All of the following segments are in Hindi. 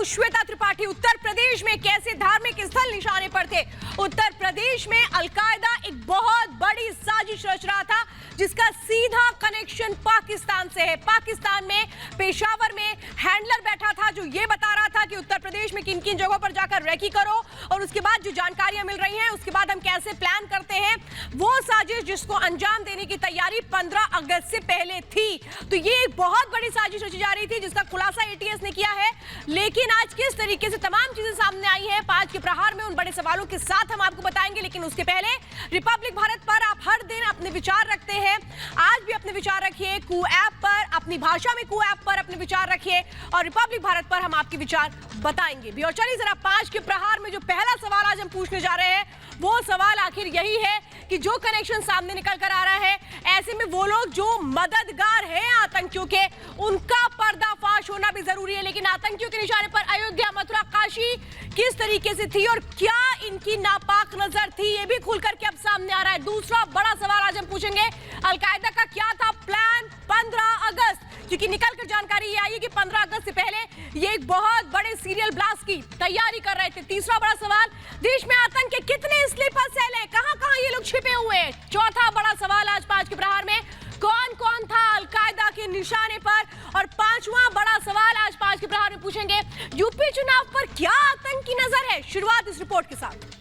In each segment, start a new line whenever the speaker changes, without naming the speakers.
श्वेता त्रिपाठी उत्तर प्रदेश में कैसे धार्मिक स्थल निशाने पर थे। उत्तर प्रदेश में अलकायदा एक बहुत बड़ी साजिश रच रहा था जिसका सीधा कनेक्शन पाकिस्तान से है। पाकिस्तान में पेशावर में हैंडलर बैठा था जो ये बता रहा था कि उत्तर प्रदेश में किन किन जगहों पर जाकर रेकी करो और उसके बाद जो जानकारियां मिल रही हैं उसके बाद हम कैसे प्लान करते हैं, वो साजिश जिसको अंजाम देने की तैयारी 15 अगस्त से पहले थी। तो ये एक बहुत बड़ी साजिश रची जा रही थी जिसका खुलासा एटीएस ने किया है। लेकिन आज किस तरीके से तमाम चीजें सामने आई हैं 5 के प्रहार में, उन बड़े सवालों के साथ हम आपको बताएंगे। लेकिन उसके पहले रिपब्लिक भारत पर आप हर दिन अपने विचार रखते हैं, आज भी अपने विचार रखिए कू ऐप पर, अपनी भाषा में कू ऐप पर अपने विचार रखिए और रिपब्लिक भारत पर हम आपके विचार बताएंगे भी। और चलिए जरा 5 के प्रहार में जो पहला सवाल आज हम पूछने जा रहे हैं वो सवाल आखिर यही है कि जो कनेक्शन सामने निकल कर आ रहा है, ऐसे में वो लोग जो मददगार हैं आतंकियों के, उनका पर्दाफाश होना भी जरूरी है। लेकिन आतंकियों के निशाने पर अयोध्या, मथुरा, काशी किस तरीके से थी और क्या इनकी नापाक नजर थी, ये भी खुल करके अब सामने आ रहा है। दूसरा बड़ा सवाल आज हम पूछेंगे, अलकायदा का क्या था प्लान 15 अगस्त, क्योंकि निकल कर जानकारी ये आई है कि 15 अगस्त से पहले ये एक बहुत बड़े सीरियल ब्लास्ट की तैयारी कर रहे थे। तीसरा बड़ा सवाल, देश में आतंक के कितने स्लीपर सेल हैं, कहां-कहां ये लोग छिपे हुए हैं। चौथा बड़ा सवाल आज 5 के प्रहार में, कौन-कौन था अलकायदा के निशाने पर। और पांचवा बड़ा सवाल आज 5 के प्रहार में पूछेंगे, यूपी चुनाव पर क्या आतंक की नजर है। शुरुआत इस रिपोर्ट के साथ।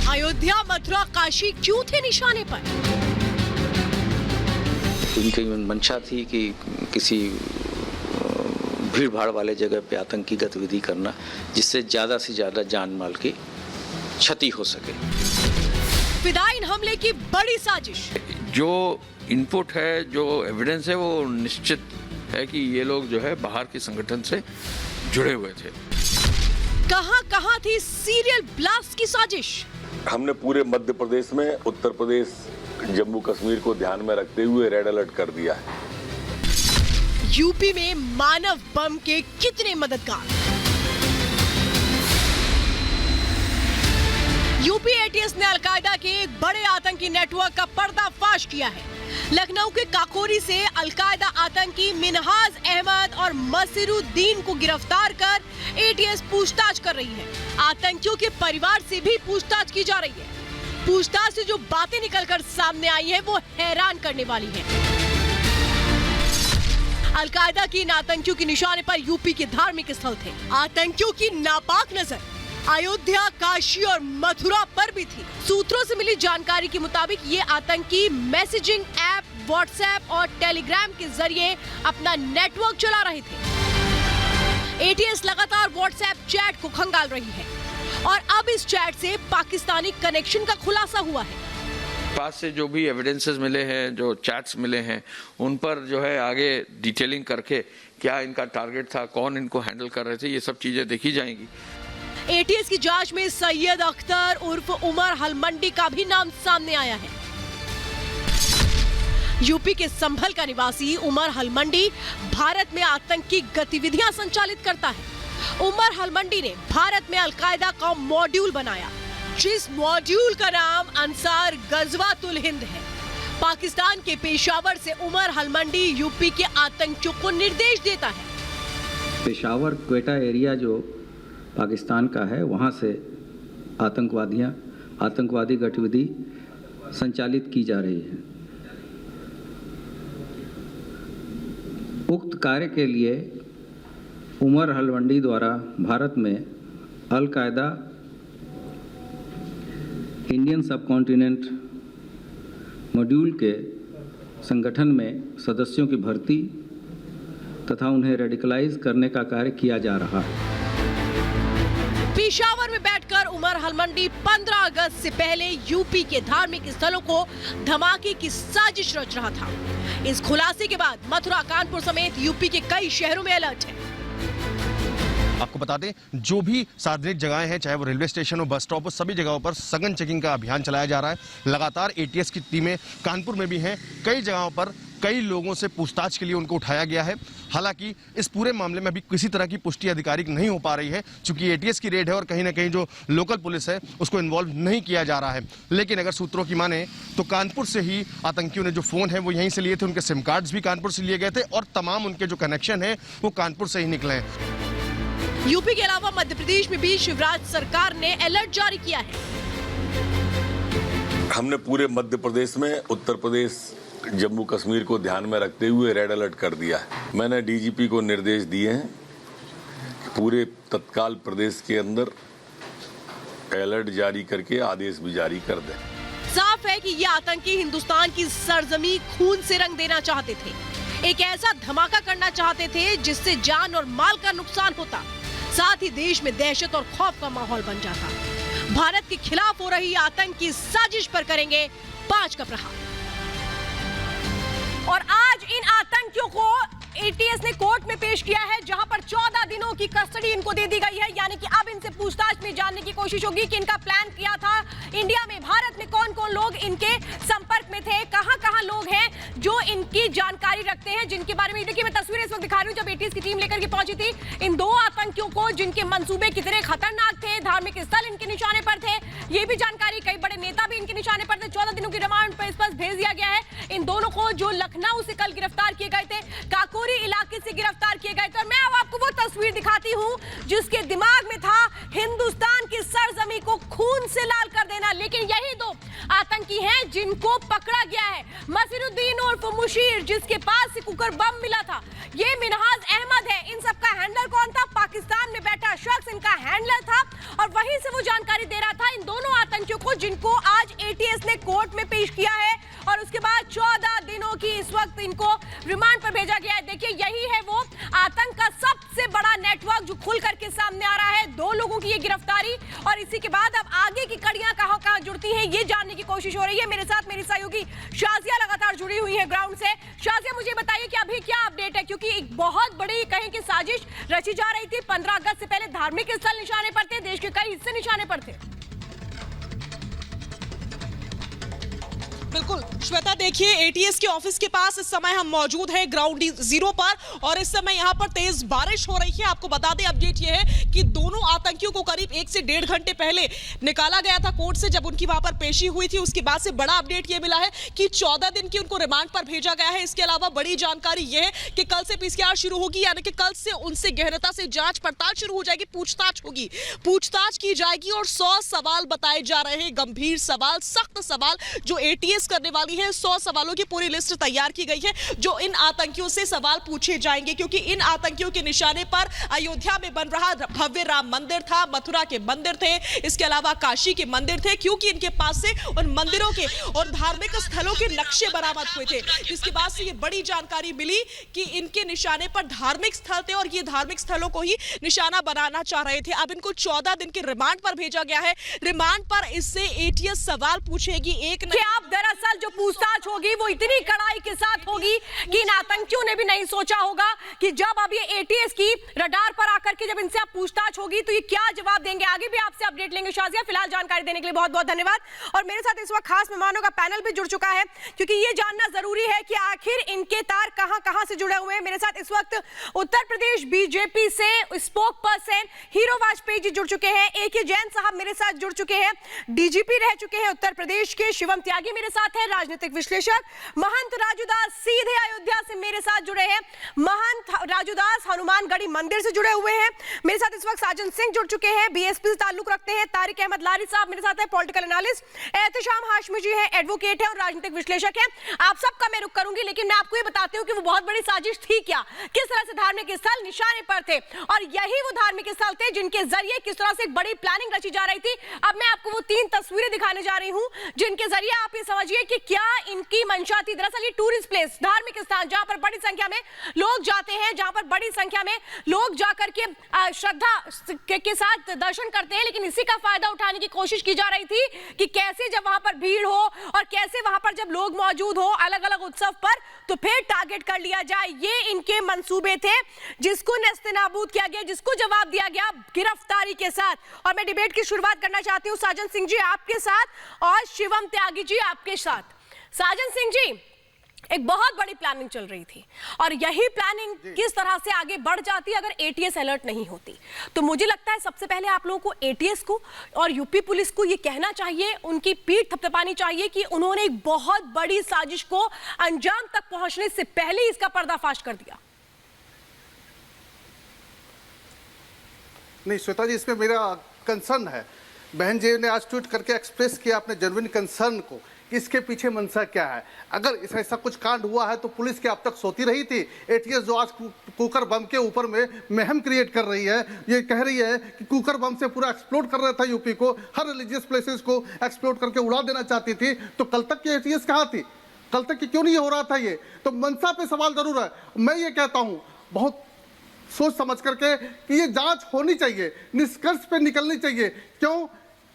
अयोध्या, मथुरा, काशी क्यों थे निशाने पर?
उनकी मंशा थी कि किसी भीड़ भाड़ वाले जगह पे आतंकी गतिविधि करना जिससे ज्यादा से ज्यादा जान माल की क्षति हो सके।
फिदायीन हमले की बड़ी साजिश।
जो इनपुट है, जो एविडेंस है, वो निश्चित है कि ये लोग जो है बाहर के संगठन से जुड़े हुए थे।
कहां थी सीरियल ब्लास्ट की साजिश?
हमने पूरे मध्य प्रदेश में, उत्तर प्रदेश, जम्मू कश्मीर को ध्यान में रखते हुए रेड अलर्ट कर दिया है।
यूपी में मानव बम के कितने मददगार? यूपी एटीएस ने अलकायदा के एक बड़े आतंकी नेटवर्क का पर्दाफाश किया है। लखनऊ के काकोरी से अलकायदा आतंकी मिनहाज अहमद और मसीरुद्दीन को गिरफ्तार कर एटीएस पूछताछ कर रही है। आतंकियों के परिवार से भी पूछताछ की जा रही है। पूछताछ से जो बातें निकलकर सामने आई है वो हैरान करने वाली है। अलकायदा की इन आतंकियों के निशाने पर यूपी के धार्मिक स्थल थे। आतंकियों की नापाक नजर अयोध्या, काशी और मथुरा पर भी थी। सूत्रों से मिली जानकारी के मुताबिक ये आतंकी मैसेजिंग ऐप, व्हाट्सएप और टेलीग्राम के जरिए अपना नेटवर्क चला रहे थे। एटीएस लगातार व्हाट्सएप चैट को खंगाल रही है और अब इस चैट से पाकिस्तानी कनेक्शन का खुलासा हुआ है।
पास से जो भी एविडेंसेस मिले हैं, जो चैट्स मिले हैं, उन पर जो है आगे डिटेलिंग करके क्या इनका टारगेट था, कौन इनको हैंडल कर रहे थे, ये सब चीजें देखी जाएंगी।
एटीएस की जांच में सैयद अख्तर उर्फ उमर हलमंडी का भी नाम सामने आया है। यूपी के संभल का निवासी उमर हलमंडी भारत में आतंकी गतिविधियां संचालित करता है। उमर हलमंडी ने भारत में अलकायदा का मॉड्यूल बनाया, जिस मॉड्यूल का नाम अंसार गजवातुल हिंद है। पाकिस्तान के पेशावर से उमर हलमंडी यूपी के आतंकियों को निर्देश देता है।
पेशावर क्वेटा एरिया जो पाकिस्तान का है, वहाँ से आतंकवादी गतिविधि संचालित की जा रही है। उक्त कार्य के लिए उमर हलमंडी द्वारा भारत में अल कायदा, इंडियन सबकॉन्टिनेंट मॉड्यूल के संगठन में सदस्यों की भर्ती तथा उन्हें रेडिकलाइज करने का कार्य किया जा रहा है।
पेशावर में बैठकर उमर हलमंडी 15 अगस्त से पहले यूपी के धार्मिक स्थलों को धमाके की साजिश रच रहा था। इस खुलासे के बाद मथुरा, कानपुर समेत यूपी के कई शहरों में अलर्ट है।
आपको बता दें, जो भी सार्वजनिक जगहें हैं, चाहे वो रेलवे स्टेशन हो, बस स्टॉप हो, सभी जगहों पर सघन चेकिंग का अभियान चलाया जा रहा है। लगातार एटीएस की टीमें कानपुर में भी हैं। कई जगहों पर कई लोगों से पूछताछ के लिए उनको उठाया गया है। हालांकि इस पूरे मामले में अभी किसी तरह की पुष्टि आधिकारिक नहीं हो पा रही है, क्योंकि एटीएस की रेड है और कहीं ना कहीं जो लोकल पुलिस है उसको इन्वॉल्व नहीं किया जा रहा है। लेकिन अगर सूत्रों की माने तो कानपुर से ही आतंकियों ने जो फोन है वो यहीं से लिए थे, उनके सिम कार्ड्स भी कानपुर से लिए गए थे और तमाम उनके जो कनेक्शन है वो कानपुर से ही निकले हैं।
यूपी के अलावा मध्य प्रदेश में भी शिवराज सरकार ने अलर्ट जारी किया है।
हमने पूरे मध्य प्रदेश में उत्तर प्रदेश जम्मू कश्मीर को ध्यान में रखते हुए रेड अलर्ट कर दिया है। मैंने डीजीपी को निर्देश दिए हैं कि पूरे तत्काल प्रदेश के अंदर अलर्ट जारी करके आदेश भी जारी कर दें।
साफ है कि ये आतंकी हिंदुस्तान की सरजमी खून से रंग देना चाहते थे। एक ऐसा धमाका करना चाहते थे जिससे जान और माल का नुकसान होता, साथ ही देश में दहशत और खौफ का माहौल बन जाता। भारत के खिलाफ हो रही आतंक की साजिश पर करेंगे 5 का प्रहार। और आज इन आतंकियों को एटीएस ने कोर्ट में पेश किया है, जहां पर 14 दिनों की कस्टडी इनको दे दी गई है। यानी कि अब इनसे पूछताछ में जानने की कोशिश होगी कि इनका प्लान क्या था, इंडिया में, भारत में कौन कौन लोग इनके संपर्क में थे, कहां-कहां लोग हैं जो इनकी जानकारी रखते हैं, जिनके बारे में देखिए मैं तस्वीरें इस वक्त दिखा रही हूं जब एटीएस की टीम लेकर के पहुंची थी। इन 2 आतंकियों को, जिनके मंसूबे कितने खतरनाक थे, धार्मिक स्थल इनके निशाने पर थे, ये भी जानकारी, कई बड़े नेता भी इनके निशाने पर थे। 14 दिनों की रिमांड पर इस पर भेज दिया गया है। इन दोनों को जो लखनऊ से कल गिरफ्तार किए गए थे, काकोरी इलाके से गिरफ्तार किए गए थे। और मैं अब आपको वो तस्वीर दिखाती हूं जिसके दिमाग में था हिंदुस्तान की सरजमी को खून से लाल कर देना। लेकिन यही 2 आतंकी हैं जिनको पकड़ा गया है। मसीरुद्दीन उर्फ मुशीर, जिसके पास से कुकर बम मिला था, ये मिनहाज अहमद है। इन सबका हैंडलर कौन था? पाकिस्तान में बैठा शख्स इनका हैंडलर था और वहीं से वो जानकारी दे रहा था इन दोनों आतंकियों को, जिनको आज एटीएस ने कोर्ट में पेश किया है और उसके बाद 14 दिनों की इस वक्त इनको रिमांड पर भेजा गया है। देखिए यही है वो आतंक का सबसे बड़ा नेटवर्क जो खुल करके सामने आ रहा है। 2 लोगों की ये गिरफ्तारी और इसी के बाद अब आगे की कड़ियां कहां-कहां जुड़ती हैं ये जानने की कोशिश हो रही है। मेरे साथ मेरी सहयोगी शाजिया लगातार जुड़ी हुई है ग्राउंड से। शाजिया, मुझे बताइए कि अभी क्या अपडेट है, क्योंकि एक बहुत बड़ी कहीं की साजिश रची जा रही थी। 15 अगस्त से पहले धार्मिक स्थल निशाने पर थे, देश के कई हिस्से निशाने पर थे।
बिल्कुल श्वेता, देखिए एटीएस के ऑफिस के पास इस समय हम मौजूद हैं ग्राउंड जीरो पर और इस समय यहाँ पर तेज बारिश हो रही है। आपको बता दें अपडेट ये है कि दोनों आतंकियों को करीब 1 से 1.5 घंटे पहले निकाला गया था कोर्ट से, जब उनकी वहां पर पेशी हुई थी। उसके बाद से बड़ा अपडेट ये मिला है कि 14 दिन की उनको रिमांड पर भेजा गया है। इसके अलावा बड़ी जानकारी ये है कि कल से पीसीआर शुरू होगी, यानी कि कल से उनसे गहनता से जांच पड़ताल शुरू हो जाएगी, पूछताछ की जाएगी और 100 सवाल बताए जा रहे हैं, गंभीर सवाल, सख्त सवाल जो एटीएस करने वाली है। 100 सवालों की पूरी लिस्ट तैयार की गई है जो इन आतंकियों से सवाल पूछे जाएंगे, क्योंकि इन आतंकियों के निशाने पर अयोध्या में बन रहा भव्य राम मंदिर था, मथुरा के मंदिर थे, इसके अलावा काशी के मंदिर थे, क्योंकि इनके पास से उन मंदिरों के और धार्मिक स्थलों के नक्शे बरामद हुए थे। इसके बाद से ये बड़ी जानकारी मिली कि इनके निशाने पर धार्मिक स्थल थे और ये धार्मिक स्थलों को ही निशाना बनाना चाह रहे थे। अब इनको 14 दिन के रिमांड पर भेजा गया है। रिमांड पर इससे एटीएस सवाल पूछेगी, एक नहीं।
अब दरअसल जो पूछताछ होगी वो इतनी कड़ाई के साथ होगी कि इन आतंकियों ने भी नहीं सोचा होगा कि जब अब ये एटीएस की रडार पर आकर के जब इनसे आप पूछताछ होगी तो ये क्या जवाब देंगे। आगे भी आपसे अपडेट लेंगे शाजिया, फिलहाल जानकारी देने के लिए बहुत बहुत धन्यवाद। और मेरे साथ इस वक्त खास मेहमानों का पैनल भी जुड़ चुका है, क्योंकि ये जानना जरूरी है कि आखिर इनके तार कहां से जुड़े हुए हैं। मेरे साथ इस वक्त उत्तर प्रदेश बीजेपी से स्पोक पर्सन हीरो वाजपेयी जी जुड़ चुके हैं, AK जैन साहब मेरे साथ जुड़ चुके हैं, डीजीपी रह चुके हैं उत्तर प्रदेश के शिवम त्यागी मेरे साथ है, राजनीतिक विश्लेषक महंत राजूदास सीधे अयोध्या से मेरे साथ जुड़े हैं, महंत राजूदास हनुमानगढ़ी मंदिर से जुड़े हुए हैं। मेरे साथ इस वक्त साजन सिंह जुड़ चुके हैं, बीएसपी से ताल्लुक रखते हैं, तारिक अहमद लारी साहब मेरे साथ है, पॉलिटिकल एनालिस्ट, एहतशाम हाशमी जी हैं, एडवोकेट है और राजनीतिक विश्लेषक हैं। आप सबका मैं रुख करूंगी, लेकिन मैं आपको ये बताती हूँ कि वो बहुत बड़ी साजिश थी क्या, किस तरह से धार्मिक स्थल निशाने पर थे और यही वो धार्मिक स्थल थे जिनके जरिए किस तरह से एक बड़ी प्लानिंग रची जा रही थी। अब मैं आपको वो 3 तस्वीरें दिखाने जा रही हूं जिनके जरिए आप ये समझ समझिए कि क्या इनकी मंशा थी। दरअसल ये टूरिस्ट प्लेस, धार्मिक स्थान जहां पर बड़ी संख्या में लोग जाते हैं, जहां पर बड़ी संख्या में लोग जाकर के श्रद्धा के साथ दर्शन करते हैं, लेकिन इसी का फायदा उठाने की कोशिश की जा रही थी कि कैसे जब वहां पर भीड़ हो और कैसे वहां पर जब लोग मौजूद हो अलग अलग उत्सव पर, तो फिर टारगेट कर लिया जाए। ये इनके मंसूबे थे, जिसको नेस्तनाबूद किया गया, जिसको जवाब दिया गया गिरफ्तारी के साथ। और मैं डिबेट की शुरुआत करना चाहती हूं साजन सिंह जी आपके साथ और शिवम त्यागी जी आपके साथ। साजन सिंह जी, एक बहुत बड़ी प्लानिंग चल रही थी और यही प्लानिंग किस तरह से आगे बढ़ जाती अगर एटीएस अलर्ट नहीं होती। तो मुझे लगता है सबसे पहले आप लोगों को एटीएस को और यूपी पुलिस को यह कहना चाहिए, उनकी पीठ थपथपानी चाहिए कि उन्होंने एक बहुत बड़ी साजिश को अंजाम तक पहुंचने से पहले इसका पर्दाफाश कर दिया।
नहीं श्वेता जी, इसमें मेरा कंसर्न है। बहन जी ने आज ट्वीट करके एक्सप्रेस किया अपने जेन्युइन कंसर्न को कि इसके पीछे मंशा क्या है। अगर ऐसा कुछ कांड हुआ है तो पुलिस क्या अब तक सोती रही थी? एटीएस जो आज कुकर बम के ऊपर में महम क्रिएट कर रही है, ये कह रही है कि कुकर बम से पूरा एक्सप्लोड कर रहा था यूपी को, हर रिलीजियस प्लेसेस को एक्सप्लोड करके उड़ा देना चाहती थी, तो कल तक की एटीएस कहाँ थी? कल तक की क्यों नहीं हो रहा था? ये तो मंशा पे सवाल जरूर है। मैं ये कहता हूँ बहुत सोच समझ करके कि ये जांच होनी चाहिए, निष्कर्ष पे निकलनी चाहिए। क्यों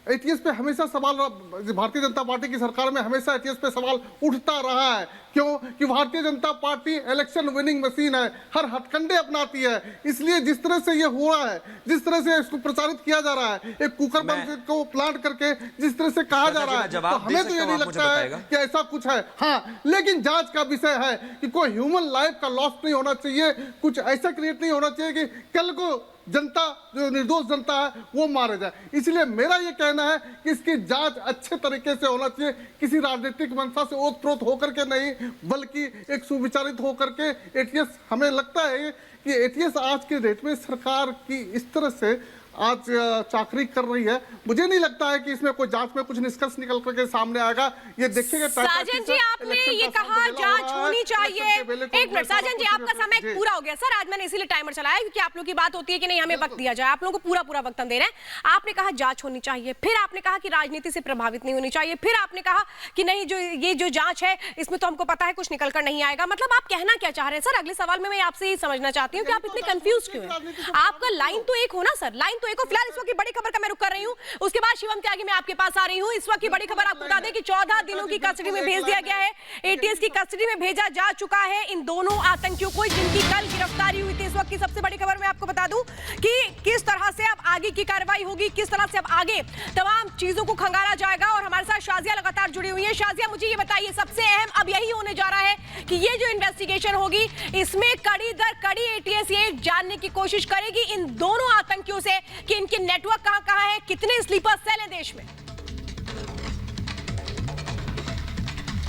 एटीएस पे हमेशा सवाल, भारतीय जनता पार्टी की सरकार में हमेशा एटीएस पे सवाल उठता रहा है। क्यों कि Bharatiya Janata party election winning machine है, हर हथकंडे अपनाती है। इसलिए जिस तरह से ये हुआ है, जिस तरह से इसको प्रचारित किया जा रहा है, एक कुकर बम को प्लांट करके जिस तरह से कहा जा रहा है, तो हमें तो ये नहीं लगता है कि ऐसा कुछ है। हाँ, लेकिन जांच का विषय है कि कोई ह्यूमन लाइफ का लॉस नहीं होना चाहिए, कुछ ऐसा क्रिएट नहीं होना चाहिए कि कल को जनता, जो निर्दोष जनता है, वो मारे जाए। इसलिए मेरा ये कहना है कि इसकी जांच अच्छे तरीके से होना चाहिए, किसी राजनीतिक मंशा से ओतप्रोत होकर के नहीं, बल्कि एक सुविचारित होकर के। एटीएस, हमें लगता है कि एटीएस आज के डेट में सरकार की इस तरह से आज चाकरी कर रही है, मुझे नहीं लगता है कि इसमें कोई जांच में कुछ निष्कर्ष निकल करके सामने आएगा। ये देखिएगा
साजन जी, आपने ये कहा जांच होनी चाहिए। एक मिनट साजन जी, आपका समय पूरा हो गया सर। आज मैंने इसीलिए टाइमर चलाया क्योंकि आप लोगों की बात होती है कि नहीं हमें वक्त दिया जाए, आप लोगों को पूरा वक्त हम दे रहे हैं। आपने कहा जांच होनी चाहिए, फिर आपने कहा कि राजनीति से प्रभावित नहीं होनी चाहिए, फिर आपने कहा कि नहीं जो जांच है इसमें तो हमको पता है कुछ निकल कर नहीं आएगा। मतलब आप कहना क्या चाह रहे हैं सर? अगले सवाल में मैं आपसे ये समझना चाहती हूँ कि आप इतने कंफ्यूज क्यों हैं? आपका लाइन तो एक हो ना सर, लाइन तो एक हो। फिलहाल इस वक्त की बड़ी खबर का मैं रुक कर रही हूं, उसके बाद शिवम त्यागी मैं आपके पास आ रही हूं। इस वक्त की बड़ी खबर आपको बता दें कि 14 दिनों की कस्टडी में भेज दिया गया है, एटीएस की कस्टडी में भेजा जा चुका है इन दोनों आतंकियों को जिनकी कल गिरफ्तारी हुई थी। इस वक्त की सबसे बड़ी खबर मैं आपको बता दूं कि किस तरह से अब आगे की कार्रवाई होगी, किस तरह से अब आगे तमाम चीजों को खंगाला जाएगा। और हमारे साथ शाजिया लगातार जुड़ी हुई है। शाजिया, मुझे ये बताइए, सबसे अहम अब यही होने जा रहा है कि ये जो इन्वेस्टिगेशन होगी इसमें कड़ी दर कड़ी एटीएस ये जानने की कोशिश करेगी इन दोनों आतंकियों से कि इनके नेटवर्क कहां है, कितने स्लीपर सेल हैं देश में।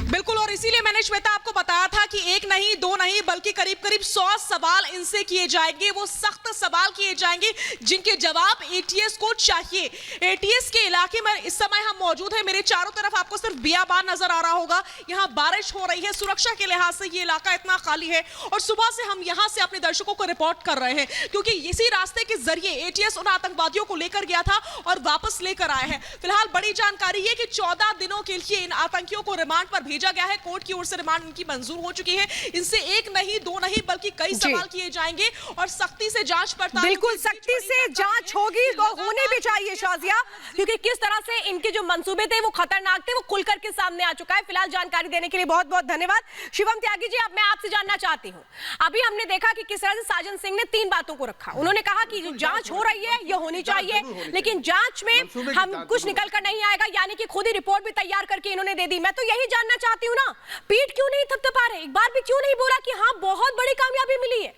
बिल्कुल, और इसीलिए मैंने श्वेता आपको बताया था कि एक नहीं, दो नहीं, बल्कि करीब करीब 100 सवाल इनसे किए जाएंगे। वो सख्त सवाल किए जाएंगे जिनके जवाब एटीएस को चाहिए। एटीएस के इलाके में इस समय हम मौजूद हैं। मेरे चारों तरफ आपको सिर्फ बियाबान नजर आ रहा होगा। यहाँ बारिश हो रही है, सुरक्षा के लिहाज से ये इलाका इतना खाली है। और सुबह से हम यहाँ से अपने दर्शकों को रिपोर्ट कर रहे हैं क्योंकि इसी रास्ते के जरिए एटीएस उन आतंकवादियों को लेकर गया था और वापस लेकर आए हैं। फिलहाल बड़ी जानकारी है कि 14 दिनों के लिए इन आतंकियों को रिमांड पर भेजा गया है। कोर्ट की ओर से रिमांड इनकी मंजूर हो चुकी है। इनसे एक नहीं, दो नहीं, बल्कि कई सवाल किए जाएंगे और सख्ती से जांच पड़ताल,
बिल्कुल सख्ती से जांच होगी, वो होनी भी चाहिए शाजिया, क्योंकि किस तरह से इनके जो मंसूबे थे वो खतरनाक थे, वो खुलकर के सामने आ चुका है। फिलहाल जानकारी देने के लिए बहुत बहुत धन्यवाद। शिवम त्यागी जी, अब मैं आपसे जानना चाहती हूँ, अभी हमने देखा कि किस तरह से साजन सिंह ने 3 बातों को रखा। उन्होंने कहा कि जो जांच हो रही है ये होनी चाहिए, लेकिन जांच में हम कुछ निकल कर नहीं आएगा, यानी कि खुद ही रिपोर्ट भी तैयार करके इन्होंने दे दी। मैं तो यही जानना चाहती हूँ ना, पीठ क्यों नहीं थपथपा रहे? एक बार भी क्यों नहीं बोला कि हाँ बहुत बड़ी कामयाबी मिली है?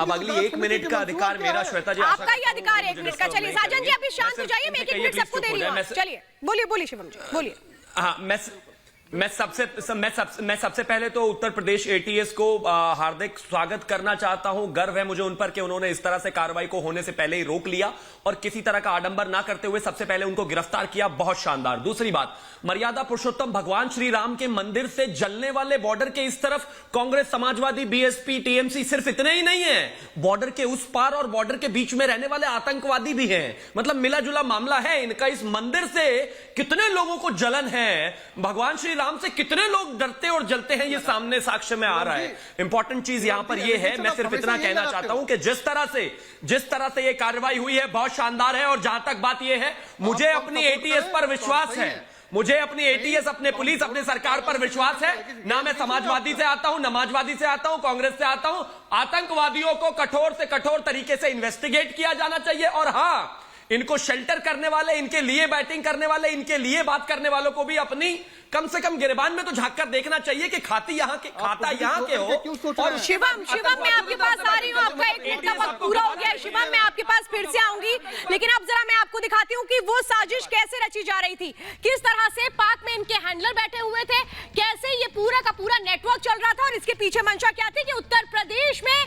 अब अगली 1 मिनट का अधिकार मेरा, श्वेता जी,
आपका ही अधिकार 1 मिनट का। चलिए साजन जी, अभी शांत हो जाइए, मैं 1 मिनट सबको दे रही हूँ। चलिए बोलिए शिवम जी, बोलिए।
हाँ, मैं सबसे पहले तो उत्तर प्रदेश एटीएस को हार्दिक स्वागत करना चाहता हूं। गर्व है मुझे उन पर कि उन्होंने इस तरह से कार्रवाई को होने से पहले ही रोक लिया और किसी तरह का आडंबर ना करते हुए सबसे पहले उनको गिरफ्तार किया। बहुत शानदार। दूसरी बात, मर्यादा पुरुषोत्तम भगवान श्री राम के मंदिर से जलने वाले बॉर्डर के इस तरफ कांग्रेस, समाजवादी, बीएसपी, टीएमसी सिर्फ इतने ही नहीं है, बॉर्डर के उस पार और बॉर्डर के बीच में रहने वाले आतंकवादी भी हैं। मतलब मिला जुला मामला है इनका। इस मंदिर से कितने लोगों को जलन है, भगवान श्री राम से कितने लोग डरते और जलते हैं, ये सामने साक्ष्य में आ रहा है। इंपॉर्टेंट चीज यहां पर ये है, मैं सिर्फ इतना कहना चाहता हूं कि जिस तरह से ये कार्रवाई हुई है बहुत शानदार है। और जहां तक बात ये है, मुझे अपनी एटीएस पर विश्वास है, मुझे अपनी एटीएस, अपने पुलिस, अपने सरकार पर विश्वास है। ना मैं समाजवादी से आता हूं, नमाजवादी से आता हूं, कांग्रेस से आता हूं। आतंकवादियों को कठोर से कठोर तरीके से इन्वेस्टिगेट किया जाना चाहिए। और हां, इनको शेल्टर करने वाले, इनके लिए बैटिंग करने वाले, इनके लिए बात करने वालों को भी अपनी कम से कम गिरबान में तो झांक कर देखना चाहिए कि खाता यहाँ के हो।
और शिवम मैं आपके पास आ रही हूँ, आपका 1 मिनट का वक्त पूरा हो गया है। शिवम, मैं आपके पास फिर से आऊंगी, लेकिन अब जरा मैं आपको दिखाती हूँ कि वो साजिश कैसे रची जा रही थी, किस तरह से पाक में इनके हैंडलर बैठे हुए थे, कैसे ये पूरा का पूरा नेटवर्क चल रहा था और इसके पीछे मंशा क्या थी कि उत्तर प्रदेश में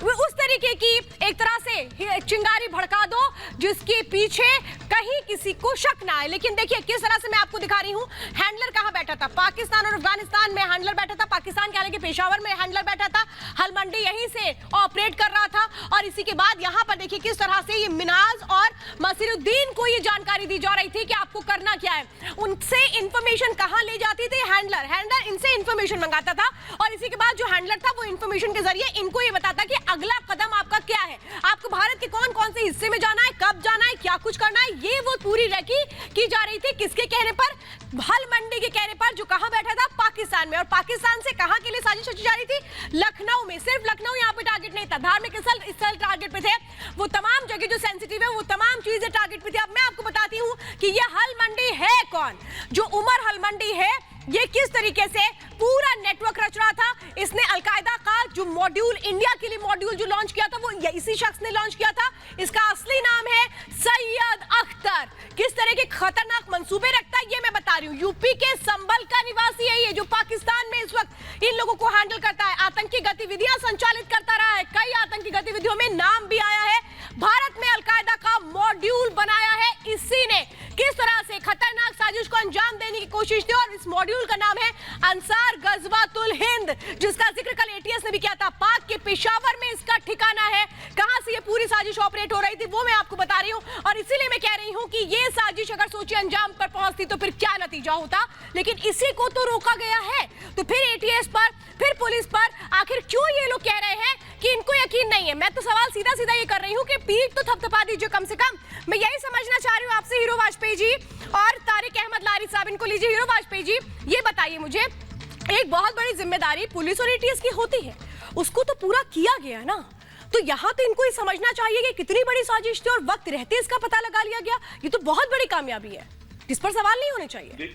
उस तरीके की एक तरह से चिंगारी भड़का दो जिसके पीछे कहीं किसी को शक ना आए। लेकिन देखिए किस तरह से मैं आपको दिखा रही हूँ, हैंडलर कहां बैठा था, पाकिस्तान और अफगानिस्तान में हैंडलर बैठा था। पाकिस्तान के हालांकि पेशावर में हैंडलर बैठा था, हलमंडी यहीं से ऑपरेट कर रहा था। और इसी के बाद यहां पर देखिए किस तरह से ये मिनाज और मसीरुद्दीन को ये जानकारी दी जा रही थी कि आपको करना क्या है। उनसे इंफॉर्मेशन कहां ले जाती थी, हैंडलर इनसे इंफॉर्मेशन मंगाता था और इसी के बाद जो हैंडलर था वो इंफॉर्मेशन के जरिए इनको ये बताता कि अगला कदम आपका क्या है, आपको भारत के कौन कौन से हिस्से में जाना है, कब जाना है, क्या कुछ करना है, ये वो पूरी रेकी की जा रही थी। किसके कहने पर, हलमंडी के कहने पर, जो कहां बैठा था, पाकिस्तान में। और पाकिस्तान से कहां के लिए साजिश रची जा रही थी, लखनऊ में। सिर्फ लखनऊ यहां पे टारगेट नहीं था, धार्मिक स्थल टारगेट पे थे, वो तमाम जगह जो सेंसिटिव है वो तमाम चीजें टारगेट पे थी। अब मैं आपको बताती हूं कि ये हलमंडी है कौन, जो उमर हलमंडी है, ये किस तरीके से पूरा नेटवर्क रच रहा था। इसने अलकायदा का जो मॉड्यूल, इंडिया के लिए मॉड्यूल जो लॉन्च किया था, वो इसी शख्स ने लॉन्च किया था। इसका असली नाम है सैयद अख्तर। किस तरह के खतरनाक मंसूबे रखता है ये मैं बता रही हूँ। यूपी के संभल का निवासी है ये, जो पाकिस्तान में इस वक्त इन लोगों को हैंडल करता है, आतंकी गतिविधियां संचालित करता रहा है, कई आतंकी गतिविधियों में नाम भी आया है। भारत में अलकायदा का मॉड्यूल बनाया है इसी ने। किस तरह से खतरनाक साजिश को अंजाम देने की कोशिश थी और इस मॉड्यूल का नाम है अंसार गजवातुल हिंद, जिसका जिक्र कल एटीएस ने भी किया था। पाक के पेशावर में इसका ठिकाना है। कहां से ये पूरी साजिश ऑपरेट हो रही थी वो मैं आपको बता रही हूं। और इसीलिए मैं कह रही हूं कि ये साजिश अगर सोचिए अंजाम पर पहुंचती तो फिर क्या नतीजा होता, लेकिन इसी को तो रोका गया है। तो फिर एटीएस पर, फिर पुलिस पर आखिर क्यों ये लोग कह रहे हैं कि इनको यकीन नहीं है। मैं तो सवाल सीधा सीधा ये कर रही हूं कि पीठ तो थपथपा दीजिए कम से कम। मैं यही समझना चाह रही हूं आपसे, हीरो वाजपेयी जी और तारिक अहमद लारी साहब, इनको लीजिए। हीरो वाजपेयी जी, ये बताइए मुझे, एक बहुत बड़ी जिम्मेदारी पुलिस और एटीएस की होती है, उसको तो पूरा किया गया ना, तो यहाँ तो इनको ही समझना चाहिए कि कितनी बड़ी साजिश थी और वक्त रहते इसका पता लगा लिया गया। ये तो बहुत बड़ी कामयाबी है, जिस पर सवाल नहीं होने चाहिए।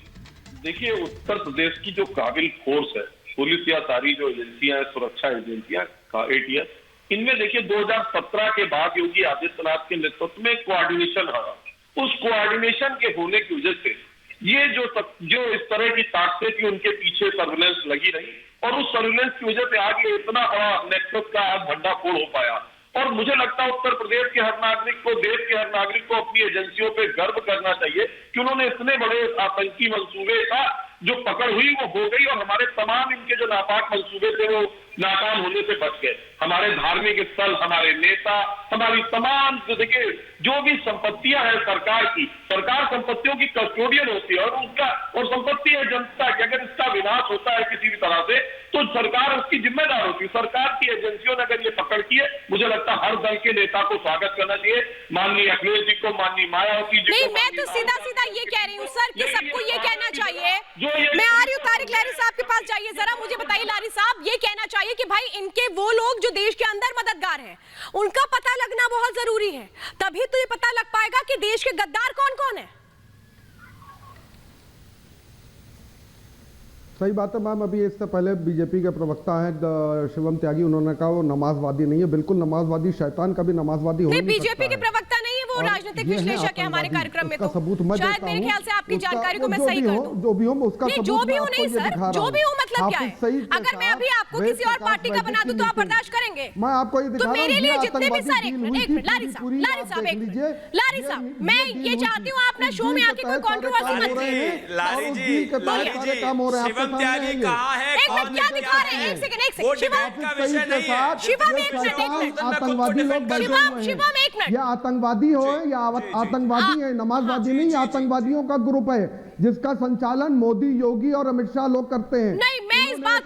देखिए, उत्तर प्रदेश की जो काबिल फोर्स है, पुलिस या सारी जो एजेंसियां हैं, सुरक्षा एजेंसियां का एटीएस, इनमें देखिए 2017 के बाद योगी आदित्यनाथ के नेतृत्व में कोऑर्डिनेशन रहा। उस कोऑर्डिनेशन के होने की वजह से ये जो इस तरह की ताकतें थी उनके पीछे सर्विलेंस लगी रही और उस सर्विलेंस की वजह से आज ये इतना बड़ा नेटवर्क का आज भंडाफोड़ हो पाया। और मुझे लगता है उत्तर प्रदेश के हर नागरिक को, देश के हर नागरिक को अपनी एजेंसियों पे गर्व करना चाहिए कि उन्होंने इतने बड़े आतंकी मंसूबे का जो पकड़ हुई वो हो गई और हमारे तमाम इनके जो नापाक मंसूबे थे वो नाकाम होने से बच गए। हमारे धार्मिक स्थल, हमारे नेता, हमारी तमाम देखिए जो भी संपत्तियां हैं सरकार की, सरकार संपत्तियों की कस्टोडियन होती है और संपत्ति है जनता की। अगर इसका विनाश होता है किसी भी तरह से तो सरकार उसकी जिम्मेदार होती है। सरकार की एजेंसियों ने अगर ये पकड़ की है, मुझे लगता है हर दल के नेता को स्वागत करना चाहिए। माननीय अखिलेश जी को, माननीय मायावती जी
नहीं,
को।
मैं तो सीधा सीधा ये कह रही हूँ सर कि सबको ये कहना चाहिए। मैं आ रही हूँ तारिक लारी साहब के पास, जाइए जरा मुझे बताइए। लारी साहब, ये कहना चाहिए कि भाई इनके वो लोग जो देश के अंदर मददगार हैं उनका पता लगना बहुत जरूरी है, तभी तो ये पता लग पाएगा कि देश के गद्दार कौन कौन है।
सही बात है मैम। अभी इससे पहले बीजेपी के प्रवक्ता हैं शिवम त्यागी, उन्होंने कहा वो नमाजवादी नहीं है। बिल्कुल नमाजवादी शैतान कभी नमाजवादी हो नहीं सकता है।
बीजेपी के प्रवक्ता नहीं है वो
और
राजनीतिक
ये है
विश्लेषक है हमारे
आतंकवादी।
कार्यक्रम में,
उसका
तो
सबूत मैं
शायद
देता
मेरे
हूं।
ख्याल से आपकी
उसका-
जानकारी को
वो
मैं
जो
सही
भी
कर
हो,
दूं।
जो भी हो उसका
नहीं,
सबूत
जो भी
मैं
हो
आपको
नहीं
ये
सर,
दिखा रहा
जो
हूं।
भी हो मतलब क्या
हाफिज
है?
सईद के
अगर मैं
साथ
अभी आपको
वेद
किसी और
प्रकाश
पार्टी का
वैदिक
बना दूं तो आप
मीटिंग।
बर्दाश्त करेंगे?
मैं आपको ये
तो
दिखा रहा
मेरे
हूं,
लिए
ये
जितने भी
आतंकवादी
सर, एक
डील
मिनट
हुई
एक
थी,
मिनट लारी साहब,
पूरी
लारी
आप
साहब
देख
एक
लीजिए।
मिनट, लारी साहब
ये
मैं
डील
ये
हुई
चाहती
थी।
हूँ आप ना
उस
शो में
डील के
आके कोई
तहत सारे
कंट्रोवर्सी
काम
मत
हो रहे
कीजिए।
हैं।
लारी
और उस
जी,
डील के तहत
लारी
सारे
जी,
काम हो रहे हैं। आपके
शिवम
सामने
त्यागी
है ये।
कहाँ है?
एक
कौन
मिनट क्या
है?
दिखा रहे हैं? एक सेकंड
वो
शिवम,
डिबेट का विषय नहीं है।
शिवम
ये
एक मिनट, एक
सरकार
मिनट।
आतंकवादी लोग बैठे
शिवम,
हुए
शिवम
हैं।
एक मिनट।
ये आतंकवादी हो या आतंकवादी है, नमाजवादी नहीं, आतंकवादियों का ग्रुप है जिसका संचालन मोदी, योगी और अमित शाह लोग करते हैं।
नहीं, मैं इस बात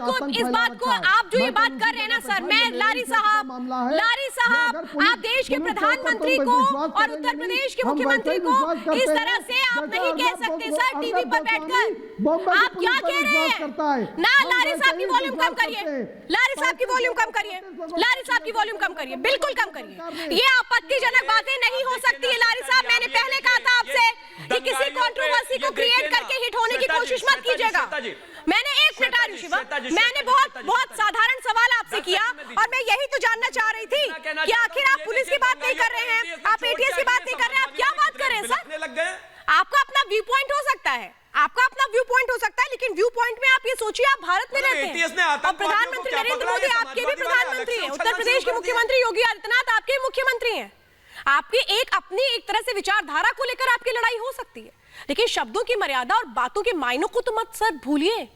को आप जो ये बात कर रहे हैं ना सर, मैं लारी साहब, आप देश के प्रधानमंत्री को और उत्तर प्रदेश के मुख्यमंत्री को इस तरह से आप नहीं कह सकते सर टीवी पर बैठकर। आप क्या कह रहे हैं? ना लारी साहब की वॉल्यूम कम करिए, लारी साहब की वॉल्यूम कम करिए, लारी साहब की वॉल्यूम कम करिए, बिल्कुल कम करिए। ये आपत्तिजनक बातें नहीं हो सकती है लारी साहब। मैंने पहले कहा था आपसे कि किसी कंट्रोवर्सी को क्रिएट करके हिट होने की कोशिश मत कीजिएगा। मैंने एक मिनट आ रही शिवा, मैंने बहुत साधारण सवाल आपसे किया और मैं यही तो जानना चाह रही थी कि आखिर आप पुलिस की बात नहीं कर रहे हैं, आप एटीएस की बात नहीं कर रहे हैं, आप क्या बात कर रहे हैं सर? आपका अपना व्यू पॉइंट हो सकता है, आपका अपना व्यू पॉइंट हो सकता है, लेकिन व्यू पॉइंट में आप ये सोचिए आप भारत में रहते हैं और प्रधानमंत्री नरेंद्र मोदी आपके भी प्रधानमंत्री हैं, उत्तर प्रदेश के मुख्यमंत्री योगी आदित्यनाथ आपके मुख्यमंत्री हैं। आपकी अपनी एक तरह से विचारधारा को लेकर आपकी लड़ाई हो सकती है, लेकिन शब्दों की मर्यादा और बातों के मायनों को तो मत सर भूलिए।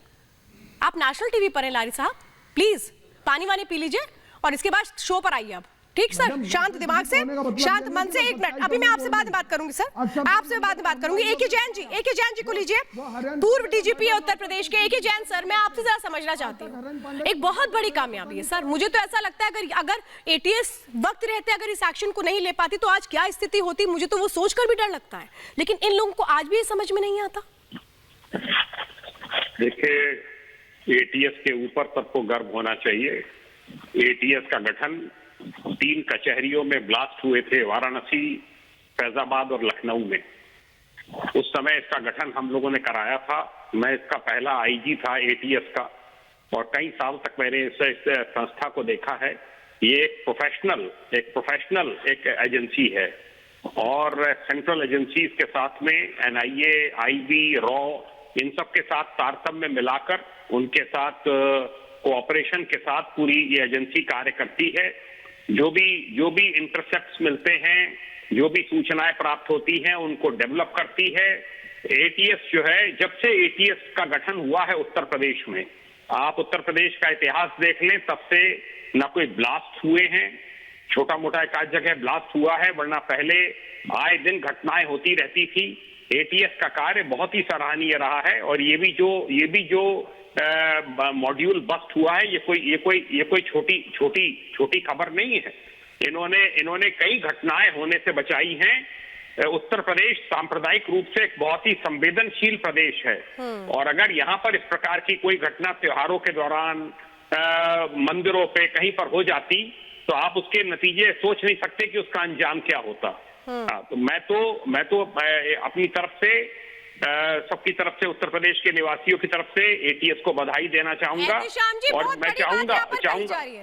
आप नेशनल टीवी पर हैं लारी साहब, प्लीज पानी वानी पी लीजिए और इसके बाद शो पर आइए आप। ठीक सर, शांत दिमाग से, शांत मन से। एक मिनट, अभी मैं आपसे बाद में बात करूंगी सर, आपसे बाद में बात करूंगी। ए.के. जैन जी को लीजिए, पूर्व डीजीपी है उत्तर प्रदेश के। ए.के. जैन सर, मैं आपसे जरा समझना चाहती हूँ, एक बहुत बड़ी कामयाबी है सर। मुझे तो ऐसा लगता है अगर एटीएस वक्त रहते अगर इस एक्शन को नहीं ले पाती तो आज क्या स्थिति होती, मुझे तो वो सोचकर भी डर लगता है। लेकिन इन लोगों को आज भी ये समझ में नहीं आता।
देखिए, एटीएस के ऊपर सबको गर्व होना चाहिए। एटीएस का गठन 3 कचहरियों में ब्लास्ट हुए थे, वाराणसी, फैजाबाद और लखनऊ में। उस समय इसका गठन हम लोगों ने कराया था। मैं इसका पहला आईजी था एटीएस का और कई साल तक मैंने इस संस्था को देखा है। ये एक प्रोफेशनल एक एजेंसी है और सेंट्रल एजेंसीज के साथ में एनआईए, आईबी, रॉ, इन सब के साथ तारतम्य मिलाकर उनके साथ कोऑपरेशन के साथ पूरी ये एजेंसी कार्य करती है। जो भी इंटरसेप्ट्स मिलते हैं, जो भी सूचनाएं प्राप्त होती हैं, उनको डेवलप करती है। एटीएस जो है, जब से एटीएस का गठन हुआ है उत्तर प्रदेश में, आप उत्तर प्रदेश का इतिहास देख लें, तब से ना कोई ब्लास्ट हुए हैं, छोटा मोटा एक आध जगह ब्लास्ट हुआ है, वरना पहले आए दिन घटनाएं होती रहती थी। एटीएस का कार्य बहुत ही सराहनीय रहा है और ये भी जो मॉड्यूल बस्ट हुआ है, ये कोई छोटी खबर नहीं है। इन्होंने कई घटनाएं होने से बचाई हैं। उत्तर प्रदेश सांप्रदायिक रूप से एक बहुत ही संवेदनशील प्रदेश है और अगर यहाँ पर इस प्रकार की कोई घटना त्योहारों के दौरान मंदिरों पे कहीं पर हो जाती तो आप उसके नतीजे सोच नहीं सकते कि उसका अंजाम क्या होता। तो मैं तो अपनी तरफ से सबकी तरफ से, उत्तर प्रदेश के निवासियों की तरफ से एटीएस को बधाई देना चाहूंगा और मैं चाहूंगा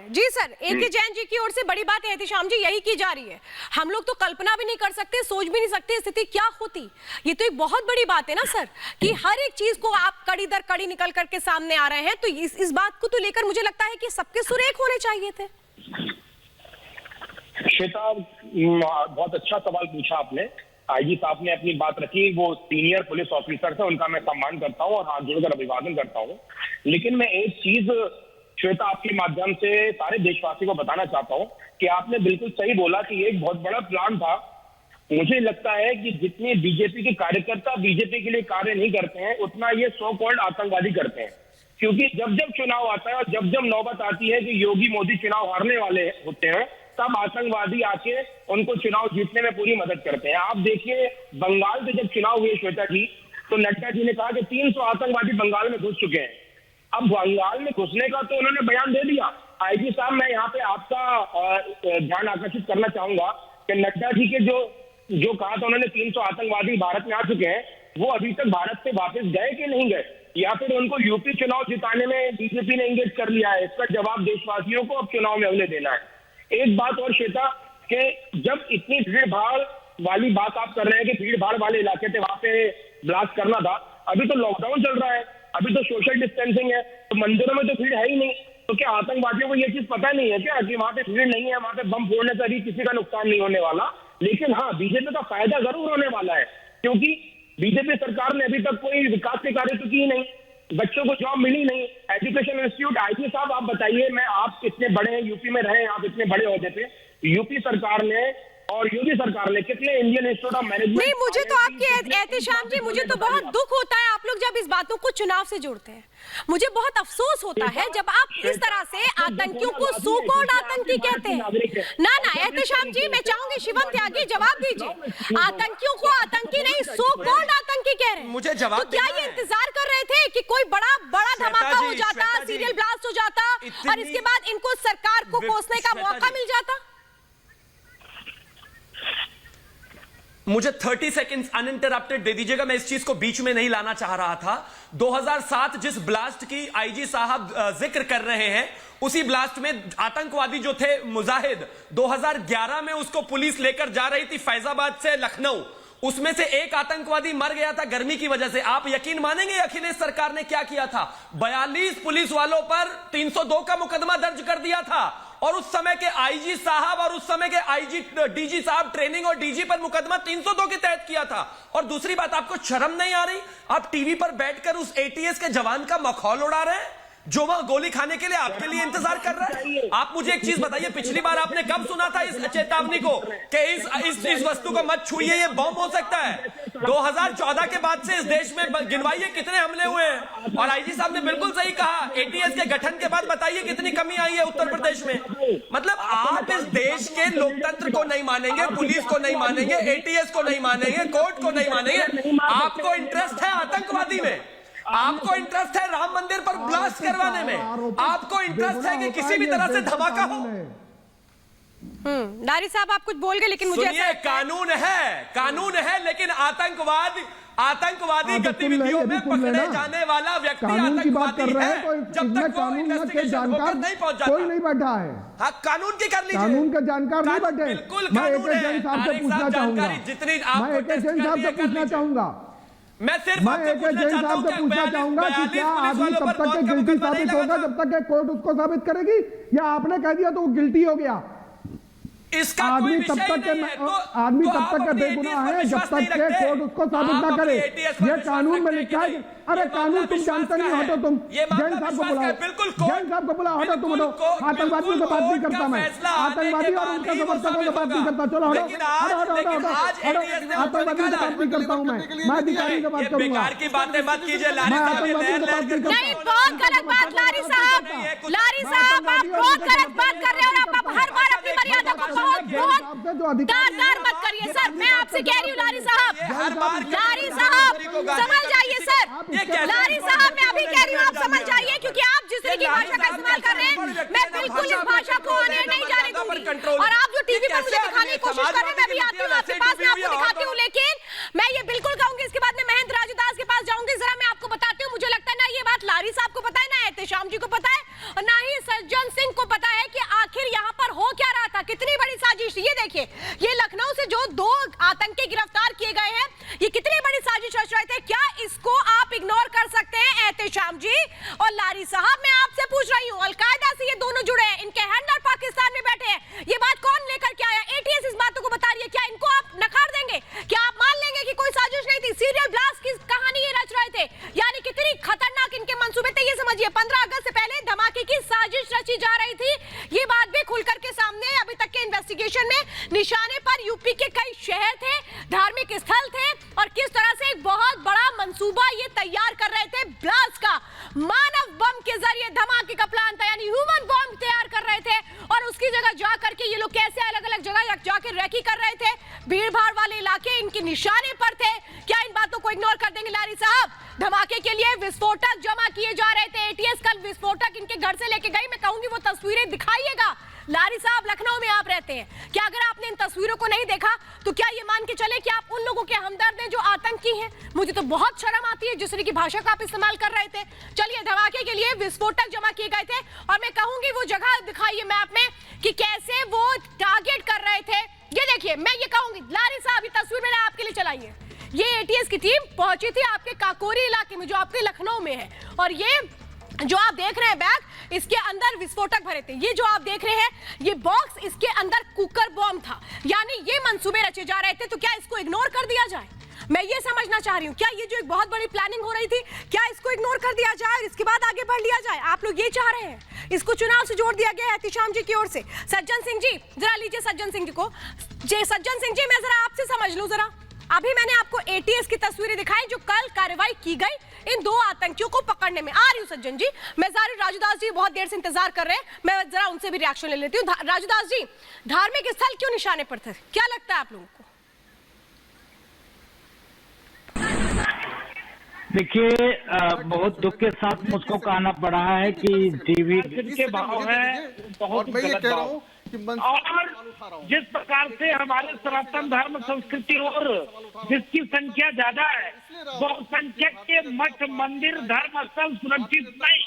जी सर, ए.के. जैन जी की ओर से बड़ी बात एहतिशाम जी यही की जा रही है। हम लोग तो कल्पना भी नहीं कर सकते, सोच भी नहीं सकते स्थिति क्या होती। ये तो एक बहुत बड़ी बात है ना सर कि हर एक चीज को आप कड़ी दर कड़ी निकल करके सामने आ रहे हैं। तो इस बात को तो लेकर मुझे लगता है कि सबके सुर एक होने चाहिए थे।
श्वेता, बहुत अच्छा सवाल पूछा आपने। आईजी साहब ने अपनी बात रखी, वो सीनियर पुलिस ऑफिसर थे, उनका मैं सम्मान करता हूं और हाथ जोड़कर अभिवादन करता हूं। लेकिन मैं एक चीज श्वेता आपके माध्यम से सारे देशवासियों को बताना चाहता हूं कि आपने बिल्कुल सही बोला कि एक बहुत बड़ा प्लान था। मुझे लगता है कि जितने बीजेपी के कार्यकर्ता बीजेपी के लिए कार्य नहीं करते हैं, उतना ये सो कॉल्ड आतंकवादी करते हैं। क्योंकि जब जब चुनाव आता है और जब जब नौबत आती है कि योगी मोदी चुनाव हारने वाले होते हैं, तब आतंकवादी आके उनको चुनाव जीतने में पूरी मदद करते हैं। आप देखिए, बंगाल में जब चुनाव हुए श्वेता जी, तो नड्डा जी ने कहा कि 300 आतंकवादी बंगाल में घुस चुके हैं। अब बंगाल में घुसने का तो उन्होंने बयान दे दिया। आईजी साहब, मैं यहाँ पे आपका ध्यान आकर्षित करना चाहूंगा कि नड्डा जी के जो कहा था उन्होंने 300 आतंकवादी भारत में आ चुके हैं, वो अभी तक भारत से वापस गए कि नहीं गए, या फिर उनको यूपी चुनाव जिताने में बीजेपी ने इंगेज कर लिया है? इसका जवाब देशवासियों को अब चुनाव में अगले देना है। एक बात और श्वेता, कि जब इतनी भीड़ भाड़ वाली बात आप कर रहे हैं कि भीड़ भाड़ वाले इलाके थे वहां पे ब्लास्ट करना था, अभी तो लॉकडाउन चल रहा है, अभी तो सोशल डिस्टेंसिंग है, तो मंदिरों में तो भीड़ है ही नहीं। तो क्या आतंकवादियों को ये चीज पता नहीं है क्या कि वहां पे भीड़ नहीं है, वहां पे बम फोड़ने से अभी किसी का नुकसान नहीं होने वाला? लेकिन हाँ, बीजेपी का फायदा जरूर होने वाला है, क्योंकि बीजेपी सरकार ने अभी तक कोई विकास के कार्य तो की नहीं, बच्चों को जॉब मिली नहीं। एजुकेशन इंस्टीट्यूट, आईजी साहब आप बताइए, मैं आप इतने बड़े हैं, यूपी में रहे, आप इतने बड़े ओहदे पे, यूपी सरकार ने और योगी सरकार ने कितने इंडियन इंस्टीट्यूट ऑफ मैनेजमेंट।
नहीं, मुझे तो आपके एहतेशाम जी, मुझे तो बहुत दुख होता है आप लोग जब इस बातों को चुनाव से जोड़ते हैं। मुझे बहुत अफसोस होता है जब आप इस तरह से आतंकियों को सो कॉल्ड आतंकी कहते हैं। ना एहतेशाम जी, मैं चाहूंगी शिवम त्यागी जवाब दीजिए, आतंकियों को आतंकी नहीं, सो कॉल्ड आतंकी कह रहे हैं।
मुझे जवाब
तो क्या ये इंतजार कर रहे थे कि कोई बड़ा धमाका हो जाता, सीरियल ब्लास्ट हो जाता और इसके बाद इनको सरकार को कोसने का मौका मिल जाता?
मुझे 30 सेकंड्स अनइंटरप्टेड दे दीजिएगा, मैं इस चीज को बीच में नहीं लाना चाह रहा था। 2007 जिस ब्लास्ट की आईजी साहब जिक्र कर रहे हैं, उसी ब्लास्ट में आतंकवादी जो थे मुजाहिद, 2011 में उसको पुलिस लेकर जा रही थी फैजाबाद से लखनऊ, उसमें से एक आतंकवादी मर गया था गर्मी की वजह से। आप यकीन मानेंगे अखिलेश सरकार ने क्या किया था? 42 पुलिस वालों पर 302 का मुकदमा दर्ज कर दिया था, और उस समय के आईजी साहब और उस समय के डीजी साहब ट्रेनिंग और डीजी पर मुकदमा 302 के तहत किया था। और दूसरी बात, आपको शर्म नहीं आ रही? आप टीवी पर बैठकर उस एटीएस के जवान का मखौल उड़ा रहे हैं जो वहां गोली खाने के लिए आपके लिए इंतजार कर रहा है। आप मुझे एक चीज बताइए, पिछली बार आपने कब सुना था इस चेतावनी को कि इस वस्तु को मत छूइए, ये बम हो सकता है? 2014 के बाद से इस देश में गिनवाइए कितने हमले हुए हैं। और आईजी साहब ने बिल्कुल सही कहा, एटीएस के गठन के बाद बताइए कितनी कमी आई है उत्तर प्रदेश में। मतलब आप इस देश के लोकतंत्र को नहीं मानेंगे, पुलिस को नहीं मानेंगे, एटीएस को नहीं मानेंगे, कोर्ट को नहीं मानेंगे। आपको इंटरेस्ट है आतंकवादी में, आपको इंटरेस्ट है राम मंदिर पर ब्लास्ट करवाने में, आपको इंटरेस्ट है कि किसी भी तरह से धमाका हो।
लारी साहब आप कुछ बोल गए, लेकिन मुझे
सुनिए, कानून है, लेकिन आतंकवादी गतिविधियों में पकड़े जाने वाला व्यक्ति आतंकवादी है जब तक
कानून के जानकार
नहीं पहुंच जाता।
कोई नहीं बैठा है।
हाँ, कानून की कर लीजिए,
कानून के जानकार नहीं बैठे।
बिल्कुल
मैं
कानून है।
AK साहब से पूछना चाहूंगा,
जितनी
मैं AK साहब से पूछना चाहूंगा,
मैं सिर्फ
मैं AK साहब से पूछना चाहूंगा कि क्या आदमी तब तक के गिल्टी साबित होगा जब तक के कोर्ट उसको साबित करेगी, या आपने कह दिया तो वो गिल्टी हो गया?
इसका
आदमी तब तक के बेगुनाह है जब तक के कोर्ट उसको साबित ना करे। ये कानून में लिखा है। अरे कानून तुम जानते नहीं, हटो तुम। जैन साहब को बुलाओ, जैन साहब को बुलाओ, हटो तुम, हटो। आतंकवादियों से बात नहीं करता मैं, आतंकवादी और उनके समर्थकों से बात नहीं करता। चलो हटो, आतंकवादियों से बात नहीं करता हूँ मैं अधिकारी से बात करूंगा।
बेकार की बातें मत कीजिए लारी
मैं
साहब,
आतंकवादियों से बात नहीं करता।
नहीं, बहुत गलत बात लारी साहब, आप बहुत गलत बात कर रहे हो। आप हर बार अपनी मर्यादा को बहुत दार मत करिए सर। मैं आपसे कह रही हूँ लारी साहब, समझ जाइए सर। लारी साहब, मैं अभी कह रही हूँ आप समझ जाइए, क्योंकि आप जिस तरह की भाषा का इस्तेमाल कर रहे हैं, मैं बिल्कुल इस भाषा को आने नहीं जाने दूंगी। और आप जो टीवी पर मुझे दिखाने की कोशिश कर रहे हैं, मैं भी आती हूँ आपके पास, मैं आपको दिखाती हूँ। लेकिन मैं ये बिल्कुल कहूंगी, इसके बाद मैं महेंद्र राजदास के पास जाऊंगी। जरा मैं आपको बताती हूँ, मुझे लगता है ना ये बात लारी साहब को पता है, ना एहतेशाम जी को पता है, और ना ही सज्जन सिंह को पता है कि आखिर यहाँ पर हो क्या रहा था, कितनी बड़ी साजिश। ये देखिए, ये लखनऊ से जो 2 आतंकी गिरफ्तार किए गए हैं, ये कितनी बड़ी साजिश रच रहे थे। क्या इसको आप इग्नोर कर सकते हैं एहतेशाम जी और लारी साहब? मैं आपसे पूछ रही हूँ, अलकायदा से ये दोनों जुड़े हैं, इनके हैंडलर पाकिस्तान में बैठे हैं, ये बात कौन लेकर के आया? एटीएस इस बातों को बता रही है। क्या इनको आप नकार देंगे? क्या आप मान लेंगे कि कोई साजिश नहीं थी? सीरियल ब्लास्ट की कहानी ये रच रहे थे, यानी कितनी खतरनाक इनके मंसूबे थे। ये समझिए, 15 अगस्त से पहले धमाके की साजिश रची जा रही थी। ये बात भी खुलकर के सामने अभी तक के इन्वेस्टिगेशन में। निशाने पर यूपी के कई शहर थे, धार्मिक स्थल थे, और किस तरह से एक बहुत बड़ा मंसूबा ये तैयार कर रहे थे ब्लास्ट का। मानव बम के जरिए धमाके का प्लान था, यानी ह्यूमन बम तैयार कर रहे थे। और उसकी जगह जाकर के ये लोग कैसे अलग अलग जगह जाकर रैकी कर रहे थे, भीड़ भाड़ वाले इलाके इनके निशाने पर थे। क्या इन बातों को इग्नोर कर देंगे लारी साहब? धमाके के लिए विस्फोटक जमा किए जा रहे थे, एटीएस कल विस्फोटक इनके घर से लेके गई। मैं कहूंगी वो तस्वीरें दिखाइएगा। लारी साहब, लखनऊ में आप रहते हैं, क्या अगर आपने इन तस्वीरों को नहीं देखा तो क्या ये मान के चले कि आप उन लोगों के हमदर्द हैं जो आतंकी हैं? मुझे तो बहुत शर्म आती है जिस तरह की भाषा का आप इस्तेमाल कर रहे थे। चलिए, धमाके के लिए विस्फोटक जमा किए गए थे, और मैं कहूंगी वो जगह दिखाइए मैप में कि कैसे वो टारगेट कर रहे थे ये देखिए, मैं ये कहूंगी, लारी साहब ये तस्वीर मैंने आपके लिए चलाई है। ये एटीएस की टीम पहुंची थी आपके काकोरी इलाके में जो आपके लखनऊ में है, और ये जो आप देख रहे हैं बैग, इसके अंदर विस्फोटक भरे थे। ये जो आप देख रहे हैं ये बॉक्स, इसके अंदर कुकर बॉम्ब था। यानी ये मंसूबे रचे जा रहे थे, तो क्या इसको इग्नोर कर दिया जाए? मैं ये समझना चाह रही हूँ, क्या ये जो एक बहुत बड़ी प्लानिंग हो रही थी, क्या इसको इग्नोर कर दिया जाए और इसके बाद आगे बढ़ लिया जाए? आप लोग ये चाह रहे हैं? इसको चुनाव से जोड़ दिया गया है एहतिशाम जी की ओर से। सज्जन सिंह जी जरा लीजिए, सज्जन सिंह जी को। सज्जन सिंह जी, मैं जरा आपसे समझ लूं जरा, अभी मैंने आपको एटीएस की तस्वीरें दिखाई जो कल कार्रवाई की गई इन 2 आतंकियों को पकड़ने में। आ रही हूं सज्जन जी, मैं जारी राजूदास जी बहुत देर से इंतजार कर रहे हैं, मैं जरा उनसे भी रिएक्शन ले लेती हूँ। राजूदास जी, धार्मिक स्थल क्यों निशाने पर थे, क्या लगता है आप लोगों को?
देखिए, बहुत दुख के साथ मुझको कहना पड़ा है कि टीवी
के भाव है बहुत गलत भाव,
और जिस प्रकार से हमारे सनातन धर्म संस्कृति और जिसकी संख्या ज्यादा है, बहुसंख्यक के मठ मंदिर धर्म स्थल सुरक्षित नहीं,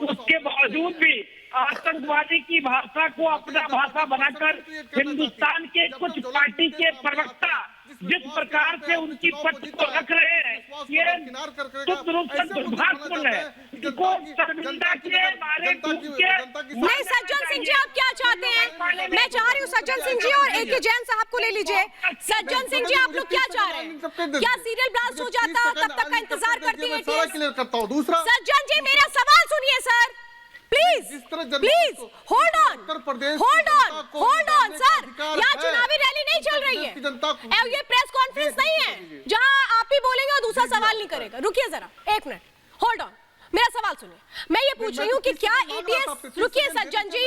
उसके बावजूद भी आतंकवादी की भाषा को अपना भाषा बनाकर हिंदुस्तान के कुछ पार्टी के प्रवक्ता जिस प्रकार से उनकी पक्ष को रख रहे हैं, ये शुद्ध रूप से दुर्भाग्यपूर्ण है। इनको शर्मिंदा किए, मारे,
नहीं सज्जन सिंह जी, आप क्या चाहते हैं? मैं चाह रही हूँ सज्जन सिंह जी और AK जैन साहब को ले लीजिए। सज्जन सिंह जी, आप लोग क्या चाह रहे हैं? क्या सीरियल ब्लास्ट हो जाता तब तक का इंतजार करती है?
क्लियर करता हूँ। दूसरा,
सज्जन जी मेरा सवाल सुनिए sir, please please hold on sir, यहाँ चुनावी रैली नहीं चल रही है, ये प्रेस कॉन्फ्रेंस नहीं है जहाँ आप ही बोलेंगे और दूसरा सवाल नहीं करेगा। रुकिए जरा, 1 मिनट, होल्ड ऑन, मेरा सवाल सुनिए। मैं ये पूछ रही हूँ कि क्या एटीएस, रुकिए सज्जन जी,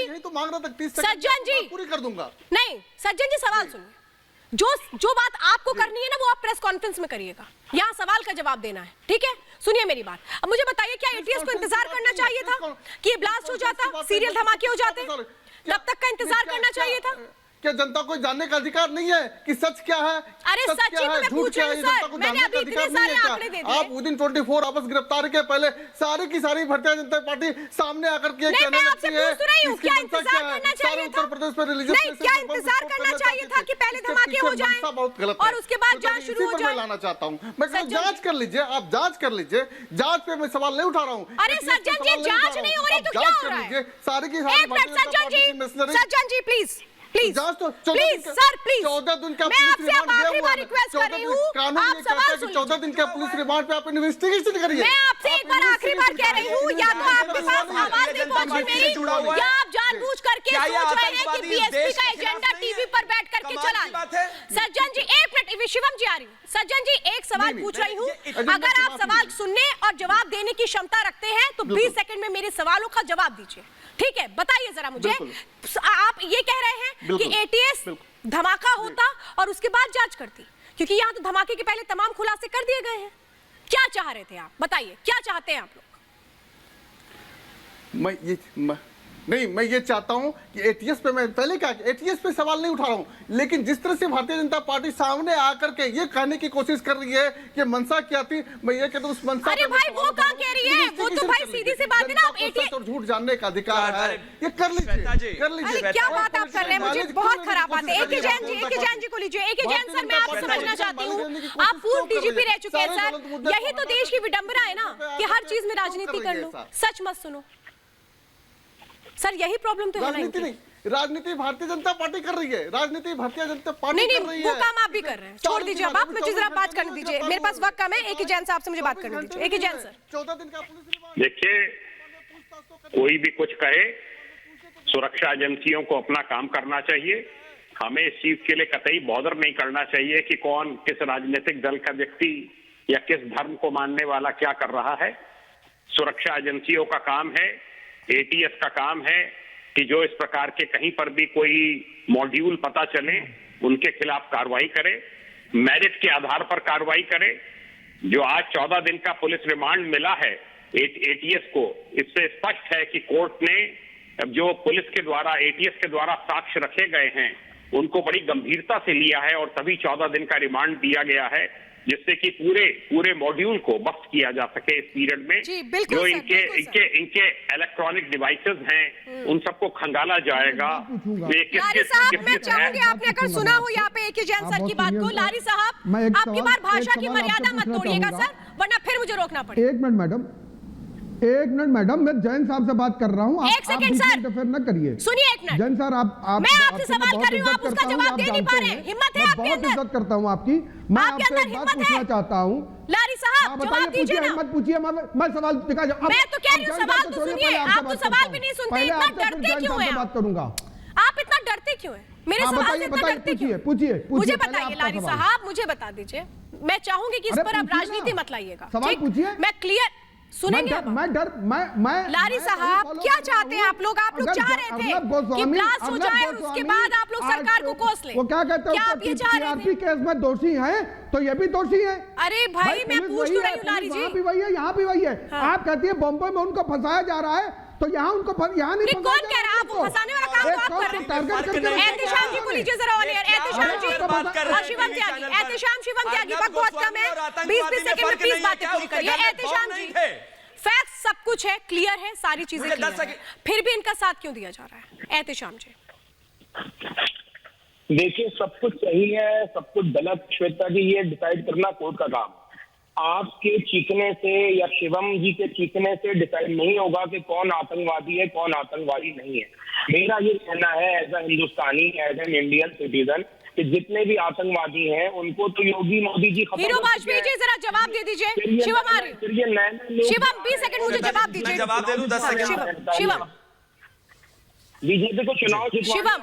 सज्जन जी
पूरी कर दूंगा।
नहीं सज्जन जी, सवाल सुनिए। जो बात आपको करनी है ना, वो आप प्रेस कॉन्फ्रेंस में करिएगा, यहाँ सवाल का जवाब देना है, ठीक है? सुनिए मेरी बात। अब मुझे बताइए, क्या एटीएस को इंतजार करना चाहिए था कि ये ब्लास्ट हो जाता, सीरियल धमाके हो जाते, तब तक का इंतजार करना चाहिए था?
क्या जनता को जानने का अधिकार नहीं है कि सच क्या है?
अरे सच ही तो मैं पूछ रही हूं सर, मैंने अभी इतने सारे आंकड़े दे दिए।
आप विदिन 24 आवर्स गिरफ्तारी के पहले सारी की सारी भारतीय जनता पार्टी सामने आकर के कहने लगती है,
क्या इंतजार करना चाहिए था?
उत्तर प्रदेश में रिलीजियस,
नहीं, क्या इंतजार करना चाहिए था कि पहले धमाके हो जाएं और उसके बाद जांच शुरू हो जाए?
लाना चाहता हूँ मैं, जांच कर लीजिए, आप जांच कर लीजिए, जांच पे मैं सवाल नहीं उठा रहा हूँ।
अरे सज्जन जी, जांच नहीं हो रही तो क्या हो रहा है?
सारी की सारी
सज्जन जी प्लीज प्लीज
तो
प्लीज सर, प्लीज
14 दिन का
मैं आपसे आखिरी बार रिक्वेस्ट कर रही हूँ, आप सवाल सुनिए।
14 दिन का पुलिस रिमांड पे आप इन्वेस्टिगेशन करिए।
मैं आपसे एक बार आखिरी बार कह रही हूँ, या तो आपके पास आवाज नहीं पहुंची मेरी, या आप जानबूझ करके सोच रहे हैं कि बीएसपी का एजेंडा टीवी पर बैठ करके चला। सज्जन जी 1 मिनट, शिवम जी आ रही हूँ। सज्जन जी एक सवाल पूछ रही हूँ, अगर आप सवाल सुनने और जवाब देने की क्षमता रखते हैं तो 20 सेकंड में मेरे सवालों का जवाब दीजिए, ठीक है? बताइए जरा मुझे, आप ये कह रहे हैं कि एटीएस धमाका होता और उसके बाद जांच करती, क्योंकि यहाँ तो धमाके के पहले तमाम खुलासे कर दिए गए हैं। क्या चाह रहे थे आप, बताइए क्या चाहते हैं आप लोग?
मैं ये चाहता हूं कि एटीएस पे, मैं पहले कहा एटीएस पे सवाल नहीं उठा रहा हूं, लेकिन जिस तरह से भारतीय जनता पार्टी सामने आकर के ये कहने की कोशिश कर रही है कि मनसा क्या थी, मैं ये कहता हूं उस मनसा,
अरे भाई वो कहां कह रही है, वो तो भाई सीधी सी बात है ना, आप एटीएस
और झूठ जानने का अधिकार है, ये कर लीजिए।
क्या बात आप कर रहे हैं, मुझे बहुत खराब बात है। AK जैन जी को लीजिए। AK जैन सर, मैं आपसे समझना चाहती हूँ, आप पूर्व डीजीपी रह चुके हैं सर, यही तो देश की विडंबना है ना कि हर चीज में राजनीति कर लो, सच मत सुनो सर, यही प्रॉब्लम तो है ना।
राजनीति नहीं, राजनीति भारतीय जनता पार्टी कर रही है, राजनीति भारतीय जनता पार्टी कर रही है।
वो काम आप भी कर रहे हैं, छोड़ दीजिए अब, आप मुझे जरा बात करने दीजिए, मेरे पास वक्त कम है। AK जैन साहब से मुझे बात करने दीजिए। AK जैन सर,
14 दिन का पुलिस रिमांड।
देखिए, कोई भी कुछ कहे, सुरक्षा एजेंसियों को अपना काम करना चाहिए। हमें इस चीज के लिए कतई बॉदर नहीं करना चाहिए कि कौन किस राजनीतिक दल का व्यक्ति या किस धर्म को मानने वाला क्या कर रहा है। सुरक्षा एजेंसियों का काम है, एटीएस का काम है कि जो इस प्रकार के कहीं पर भी कोई मॉड्यूल पता चले उनके खिलाफ कार्रवाई करे, मेरिट के आधार पर कार्रवाई करे। जो आज 14 दिन का पुलिस रिमांड मिला है एटीएस को, इससे स्पष्ट है कि कोर्ट ने जो पुलिस के द्वारा, एटीएस के द्वारा साक्ष्य रखे गए हैं उनको बड़ी गंभीरता से लिया है और तभी 14 दिन का रिमांड दिया गया है। जिससे कि पूरे मॉड्यूल को मस्त किया जा सके इस पीरियड में। जो इनके इलेक्ट्रॉनिक डिवाइसेस हैं उन सबको खंगाला जाएगा।
लारी साहब, मैं चाहूंगी आपने अगर सुना हो यहाँ पे AK जैन सर की बात को, लारी साहब आपकी बार भाषा की मर्यादा मत तोड़िएगा सर, वरना फिर मुझे रोकना पड़ेगा।
एक मिनट मैडम, मैं जैन साहब से बात कर रहा हूँ।
एक सेकंड सर,
इंटरफेयर न करिए।
सुनिए एक मिनट।
जैन सर
मैं आपसे सवाल कर रही हूँ, आप उसका जवाब दे नहीं पा रहे हैं। हिम्मत है आपके अंदर?
इज्जत करता हूँ आपकी। मैं आपसे एक बात पूछना चाहता हूँ।
लारी साहब जवाब दीजिए ना।
मत पूछिए, मैं सवाल
मैं तो कह रही हूँ सवाल तो सुनिए। आप तो सवाल भी नहीं सुनते, इतना डरते क्यों हैं?
बात करूंगा।
आप इतना डरते क्यों हैं? मेरे सवाल से इतना डरते क्यों?
पूछिए
मुझे बताइए लारी साहब, मुझे बता दीजिए। मैं चाहूंगी कि इस पर आप राजनीति मत लाइएगा।
सवाल पूछिए।
मैं क्लियर सुनेंगे।
मैं
लारी साहब क्या चाहते हैं आप लोग चाह रहे थे कि ब्लास्ट हो जाए और उसके बाद आप लोग सरकार को कोस ले।
वो क्या कहते हैं,
आप ये चाह रहे थे?
केस में दोषी हैं तो ये भी दोषी है।
अरे भाई मैं पूछ तो रही हूँ लारी जी।
वहाँ भी वही है, यहाँ भी वही है। आप कहती है बॉम्बे में उनको फंसाया जा रहा है, तो यहाँ उनको यहाँ नहीं।
कौन कह रहा है? आप फंसाने वाला काम तो आप कर रहे हैं। एहतेशाम जी को लीजिए जरा ऑन एयर। एहतेशाम जी और शिवम त्यागी। एहतेशाम शिवम त्यागी वक्त बहुत कम है, 20 सेकंड में प्लीज बातें पूरी करिए। एहतेशाम जी, फैक्ट सब कुछ है, क्लियर है, सारी चीजें क्लियर है, फिर भी इनका साथ क्यों दिया जा रहा है? एहतेशाम जी
देखिए, सब कुछ सही है, सब कुछ गलत श्वेता जी, ये डिसाइड करना कोर्ट का काम। आपके चीखने से या शिवम जी के चीखने से डिसाइड नहीं होगा कि कौन आतंकवादी है, कौन आतंकवादी नहीं है। मेरा ये कहना है as a Hindustani, as an Indian citizen, कि जितने भी आतंकवादी हैं उनको तो योगी मोदी जी
हीरो वाजपेयी जी जरा जवाब दे दीजिए। शिवम आ रही। शिवम 20 सेकंड मुझे जवाब दीजिए।
जवाब दे दूं 10 सेकंड।
शिवम
बीजेपी को चुनाव
शिवम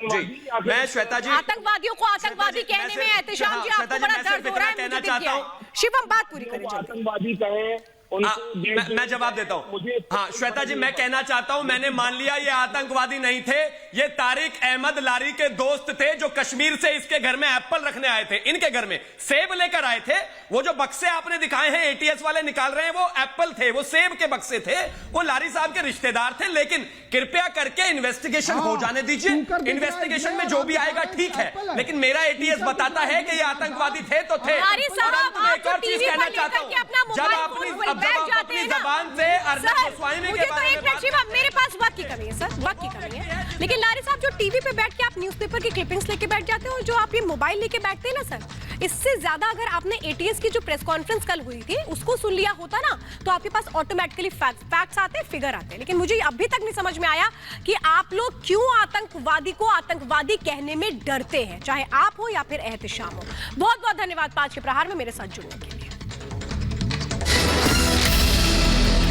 जी, मैं श्वेता जी
आतंकवादियों को आतंकवादी कहने में एहतेशाम जी आपको बड़ा दर्द हो रहा है, मुझे भी किया है। शिवम बात पूरी करें।
आतंकवादी कहें
मैं जवाब देता हूं। हाँ श्वेता जी, मैं कहना चाहता हूं, मैंने मान लिया ये आतंकवादी नहीं थे, ये तारिक अहमद लारी के दोस्त थे जो कश्मीर से इसके घर में एप्पल रखने आए थे, इनके घर में सेब लेकर आए थे। वो जो बक्से आपने दिखाए हैं ATS वाले निकाल रहे हैं, वो एप्पल थे, वो सेब के बक्से थे, वो लारी साहब के रिश्तेदार थे। लेकिन कृपया करके इन्वेस्टिगेशन हो जाने दीजिए। इन्वेस्टिगेशन में जो भी आएगा ठीक है, लेकिन मेरा ATS बताता है कि ये आतंकवादी थे तो थे। और एक और चीज कहना चाहता हूं, जब अपनी जबान से अर्नब गोस्वामी के बारे में बात।
मेरे पास वक्त की कमी है सर, वक्त की कमी है। लेकिन लारी साहब जो टीवी पे बैठ के आप न्यूज़पेपर की क्लिपिंग्स लेके बैठ जाते हो, जो आप ये मोबाइल लेके बैठते हैं ना सर, इससे ज्यादा अगर आपने ATS की जो प्रेस कॉन्फ्रेंस कल हुई थी उसको सुन लिया होता ना, तो आपके पास ऑटोमेटिकली फैक्ट्स आते, फिगर आते। लेकिन मुझे अभी तक नहीं समझ में आया कि आप लोग क्यों आतंकवादी को आतंकवादी कहने में डरते हैं, चाहे आप हो या फिर एहतेशाम हो। बहुत बहुत धन्यवाद 5 के प्रहार में मेरे साथ जुड़ने के लिए।